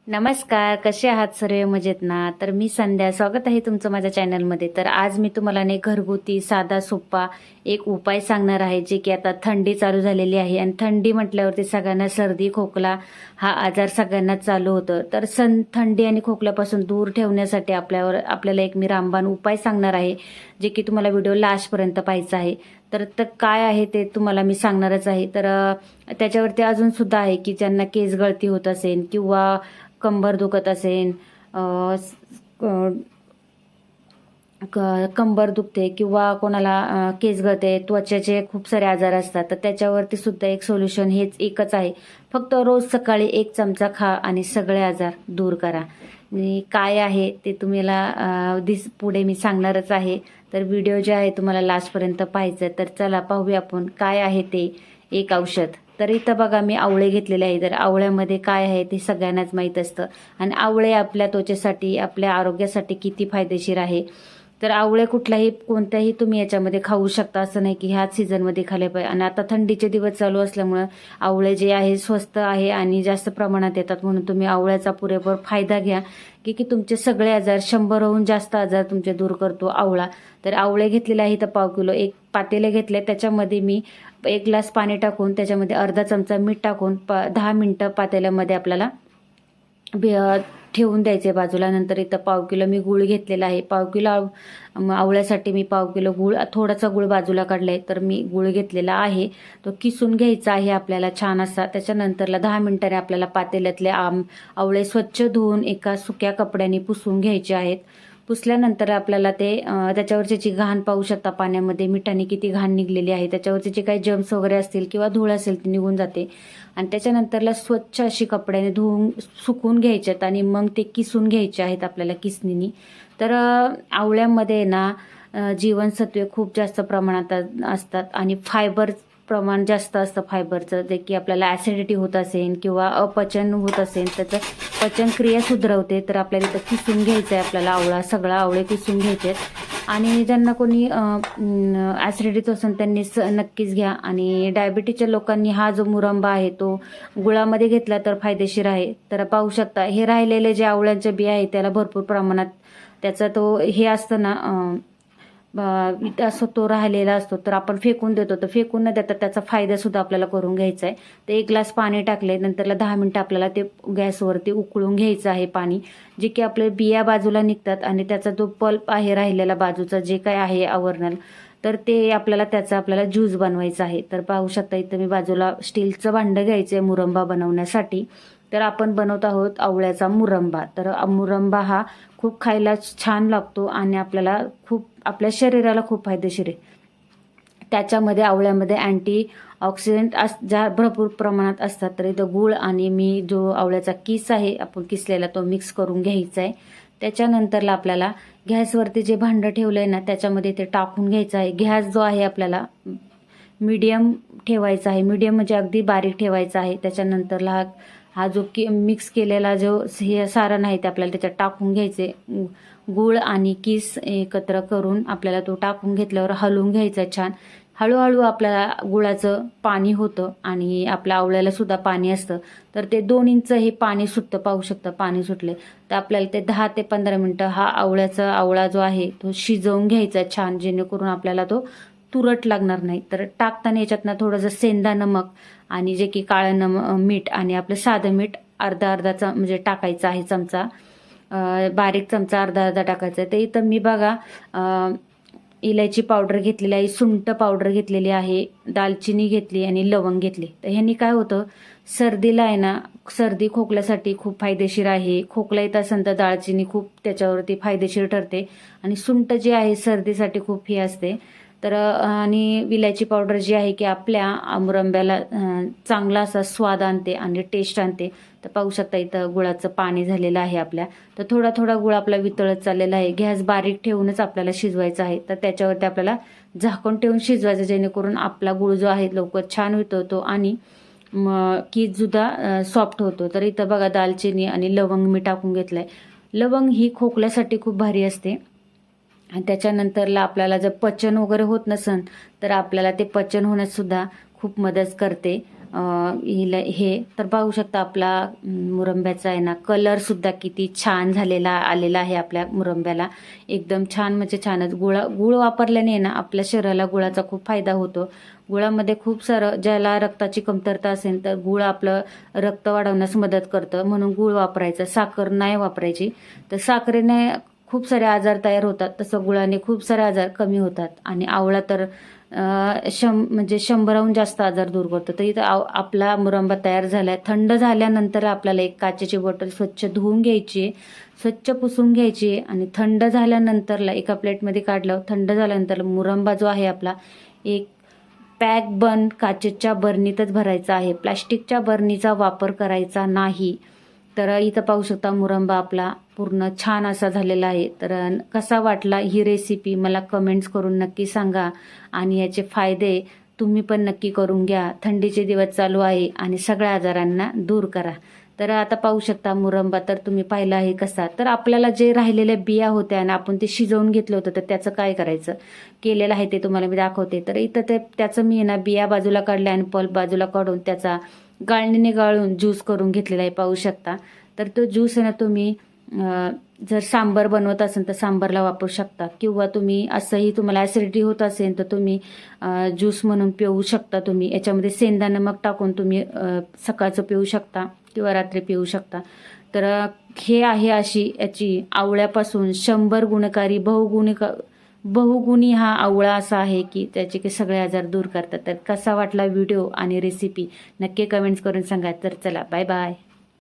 नमस्कार, कसे आहात सर्व? मजेत ना? तर मी संध्या, स्वागत आहे तुमचं माझ्या चॅनलमध्ये. तर आज मी तुम्हाला घरगुती साधा सोपा एक उपाय सांगणार आहे, जे की आता थंडी चालू झालेली आहे आणि थंडी म्हटल्यावरती सगळ्यांना सर्दी खोकला हा आजार सगळ्यांनाच चालू होतं. तर थंडी आणि खोकल्यापासून दूर ठेवण्यासाठी आपल्याला एक मी रामबाण उपाय सांगणार आहे, जे की तुम्हाला व्हिडिओ लास्टपर्यंत पाहायचा आहे. तर काय आहे ते तुम्हाला मी सांगणारच आहे. तर त्याच्यावरती अजून सुद्धा आहे की ज्यांना केस गळती होत असेल किंवा कंबर दुखत असेल, कंबर दुखते किंवा कोणाला केस गळते, त्वचेचे खूप सारे आजार असतात, तर त्याच्यावरती सुद्धा एक सोल्युशन हेच एकच आहे. फक्त रोज सकाळी 1 चमचा खा आणि सगळे आजार दूर करा. आणि काय आहे ते तुम्हाला पुढे मी सांगणारच आहे. तर व्हिडिओ जे आहे तुम्हाला लास्टपर्यंत पाहायचं. तर चला पाहूया आपण काय आहे ते एक औषध. तर इथं बघा मी आवळे घेतलेले आहे. तर आवळ्यामध्ये काय आहे ते सगळ्यांनाच माहीत असतं आणि आवळे आपल्या त्वचेसाठी, आपल्या आरोग्यासाठी किती फायदेशीर आहे. तर आवळे कोणत्याही तुम्ही याच्यामध्ये खाऊ शकता, असं नाही की ह्याच सीझनमध्ये खाल्ले पाहिजे. आणि आता थंडीचे दिवस चालू असल्यामुळं आवळे जे आहे स्वस्त आहे आणि जास्त प्रमाणात येतात, म्हणून तुम्ही आवळ्याचा पुरेपूर फायदा घ्या की तुमचे सगळे आजार, 100हून जास्त आजार तुमचे दूर करतो आवळा. तर आवळे घेतलेले आहे इथं पाव किलो. एक पातेले घेतले, त्याच्यामध्ये मी 1 ग्लास पाणी टाकून त्याच्यामध्ये अर्धा चमचा मीठ टाकून 10 मिनिटं पातेल्यामध्ये आपल्याला ठेवून द्यायचे बाजूला. नंतर इथं पाव किलो मी गूळ घेतलेला आहे. पाव किलो आवळ्यासाठी मी पाव किलो गूळ, थोडासा गूळ बाजूला काढलाय. तर मी गूळ घेतलेला आहे, तो किसून घ्यायचा आहे आपल्याला छान असा. त्याच्यानंतरला 10 मिनिटांनी आपल्याला पातेल्यातले आवळे स्वच्छ धुवून एका सुक्या कपड्याने पुसून घ्यायचे आहेत. पुसल्यानंतर आपल्याला ते त्याच्यावरची जी घाण पाहू शकता, पाण्यामध्ये मिठाने किती घाण निघलेली आहे. त्याच्यावरचे जे काही जर्म्स वगैरे असतील किंवा धूळ असेल ती निघून जाते. आणि त्याच्यानंतरला स्वच्छ अशी कपड्याने धुवून सुकून घ्यायच्यात आणि मग ते किसून घ्यायचे आहेत आपल्याला किसणीनी. तर आवळ्यामध्ये ना जीवनसत्वे खूप जास्त प्रमाणात असतात आणि फायबर प्रमाण जास्त असतं फायबरचं, जे की आपल्याला ॲसिडिटी होत असेल किंवा अपचन होत असेल, त्याचं पचनक्रिया सुधरवते. तर आपल्याला इथं किसून घ्यायचं आहे आपल्याला आवळा, सगळा आवळे किसून घ्यायचे आहेत. आणि ज्यांना कोणी ॲसिडिटीचं असेल त्यांनी नक्कीच घ्या. आणि डायबिटीजच्या लोकांनी हा जो मुरंबा आहे तो गुळामध्ये घेतला तर फायदेशीर आहे. तर पाहू शकता हे राहिलेले जे आवळ्यांचे बिया आहे त्याला भरपूर प्रमाणात त्याचा तो हे असतं ना, असं तो राहिलेला असतो, तर आपण फेकून देतो. तर फेकून न देता त्याचा फायदा सुद्धा आपल्याला करून घ्यायचा आहे. तर 1 ग्लास पाणी टाकले, नंतरला 10 मिनिटं आपल्याला ते गॅसवरती उकळून घ्यायचं आहे पाणी, जे की आपले बिया बाजूला निघतात आणि त्याचा जो पल्प आहे राहिलेला बाजूचा जे काय आहे आवरणं, तर ते आपल्याला ज्यूस बनवायचा आहे. तर पाहू शकता इथं मी बाजूला स्टीलचं भांडं घ्यायचं आहे मुरंबा बनवण्यासाठी. तर आपण बनवत आहोत आवळ्याचा मुरंबा. तर मुरंबा हा खूप खायला छान लागतो आणि आपल्या शरीराला खूप फायदेशीर आहे. त्याच्यामध्ये आवळ्यामध्ये अँटी ऑक्सिडंट ज्या भरपूर प्रमाणात असतात. तर इथं गूळ आणि मी जो आवळ्याचा किस आहे आपण किसलेला तो मिक्स करून घ्यायचा आहे. त्याच्यानंतरला आपल्याला गॅसवरती जे भांडं ठेवलं आहे ना त्याच्यामध्ये ते टाकून घ्यायचं आहे. गॅस जो आहे आपल्याला मीडियम ठेवायचा आहे, मीडियम म्हणजे अगदी बारीक ठेवायचा आहे. त्याच्यानंतरला हा जो मिक्स केलेला जो हे सारण आहे ते आपल्याला त्याच्यात टाकून घ्यायचे. गूळ आणि किस एकत्र करून आपल्याला तो टाकून घेतल्यावर हलवून घ्यायचा छान. हळूहळू आपल्याला गुळाचं पाणी होतं आणि आपल्या आवळ्याला सुद्धा पाणी असतं. तर ते 2 इंच हे पाणी सुटतं, पाहू शकता पाणी सुटले. तर आपल्याला ते 10 ते 15 मिनिटं हा आवळा जो आहे तो शिजवून घ्यायचा छान, जेणेकरून आपल्याला तो तुरट लागणार नाही. तर टाकताना याच्यातनं थोडंसं सेंधा नमक आणि जे की काळं मीठ आणि आपलं साधं मीठ अर्धा म्हणजे टाकायचं आहे चमचा, बारीक चमचा अर्धा टाकायचा आहे. तर इथं मी बघा इलायची पावडर घेतलेली आहे, सुंठ पावडर घेतलेली आहे, दालचिनी घेतली आणि लवंग घेतली. तर ह्यांनी काय होतं, सर्दीला आहे ना, सर्दी खोकल्यासाठी खूप फायदेशीर आहे. खोकला येत असेल तर दालचिनी खूप त्याच्यावरती फायदेशीर ठरते आणि सुंठ जी आहे सर्दीसाठी खूप हे असते. तर आणि विलायची पावडर जी आहे की आपल्या मुरंब्याला चांगला असा स्वाद आणते आणि टेस्ट आणते. तर पाहू शकता इथं गुळाचं पाणी झालेलं आहे आपल्या. तर थोडा थोडा गुळ आपला वितळत चाललेला आहे. गॅस बारीक ठेवूनच आपल्याला शिजवायचा आहे. तर त्याच्यावरती आपल्याला झाकण ठेवून शिजवायचं, जेणेकरून आपला गुळ जो आहे लवकर छान वितळतो आणि कीज सुद्धा सॉफ्ट होतो. तर इथं बघा दालचिनी आणि लवंग मी टाकून घेतलाय. लवंग ही खोकल्यासाठी खूप भारी असते. आणि त्याच्यानंतरला आपल्याला जर पचन वगैरे होत नसेल तर आपल्याला ते पचन होण्यास सुद्धा खूप मदत करते. हे तर पाहू शकता आपला मुरंब्याचा आहे ना कलरसुद्धा किती छान झालेला आलेला आहे आपल्या मुरंब्याला. एकदम छान म्हणजे छानच. गुळ वापरल्याने ना आपल्या शरीराला गुळाचा खूप फायदा होतो. गुळामध्ये खूप सारं, ज्याला रक्ताची कमतरता असेल तर गुळ आपलं रक्त वाढवण्यास मदत करतं, म्हणून गुळ वापरायचं, साखर नाही वापरायची. तर साखरेने खूप सारे आजार तयार होतात, तसं गुळाने खूप सारे आजार कमी होतात. आणि आवळा तर म्हणजे 100हून जास्त आजार दूर करतो. तर इथं आपला मुरंबा तयार झालाय. थंड झाल्यानंतर आपल्याला एक काचेची बॉटल स्वच्छ धुवून घ्यायची, स्वच्छ पुसून घ्यायची आणि थंड झाल्यानंतरला एका प्लेटमध्ये काढलं. थंड झाल्यानंतर मुरंबा जो आहे आपला एक पॅक बंद काचेच्या बरणीतच भरायचा आहे. प्लास्टिकच्या बरणीचा वापर करायचा नाही. तर इथं पाहू शकता मुरंबा आपला पूर्ण छान असा झालेला आहे. तर कसा वाटला ही रेसिपी मला कमेंट्स करून नक्की सांगा आणि याचे फायदे तुम्ही पण नक्की करून घ्या. थंडीचे दिवस चालू आहे आणि सगळ्या आजारांना दूर करा. तर आता पाहू शकता मुरंबा तर तुम्ही पाहिला आहे कसा. तर आपल्याला जे राहिलेल्या बिया होत्या आणि आपण ते शिजवून घेतलं होतं, तर त्याचं काय करायचं केलेलं आहे ते तुम्हाला मी दाखवते. तर इथं त्याचं मी ना बिया बाजूला काढल्या आणि पल्प बाजूला काढून त्याचा गाळणीने गाळून ज्यूस करून घेतलेला आहे, पाहू शकता. तर तो ज्यूस आहे ना तुम्ही जर सांबर बनवत असेल तर सांबरला वापरू शकता, किंवा तुम्ही असंही तुम्हाला ॲसिडिटी होत असेल तर तुम्ही ज्यूस म्हणून पिऊ शकता. तुम्ही याच्यामध्ये सेंदा नमक टाकून तुम्ही सकाळचं पिऊ शकता किंवा रात्री पिऊ शकता. तर हे आहे अशी याची आवळ्यापासून 100 गुणकारी बहुगुणी हा आवळा असा आहे की त्याचे की सगळे आजार दूर करतात. तर कसा वाटला व्हिडिओ आणि रेसिपी नक्की कमेंट्स करून सांगा. तर चला, बाय बाय.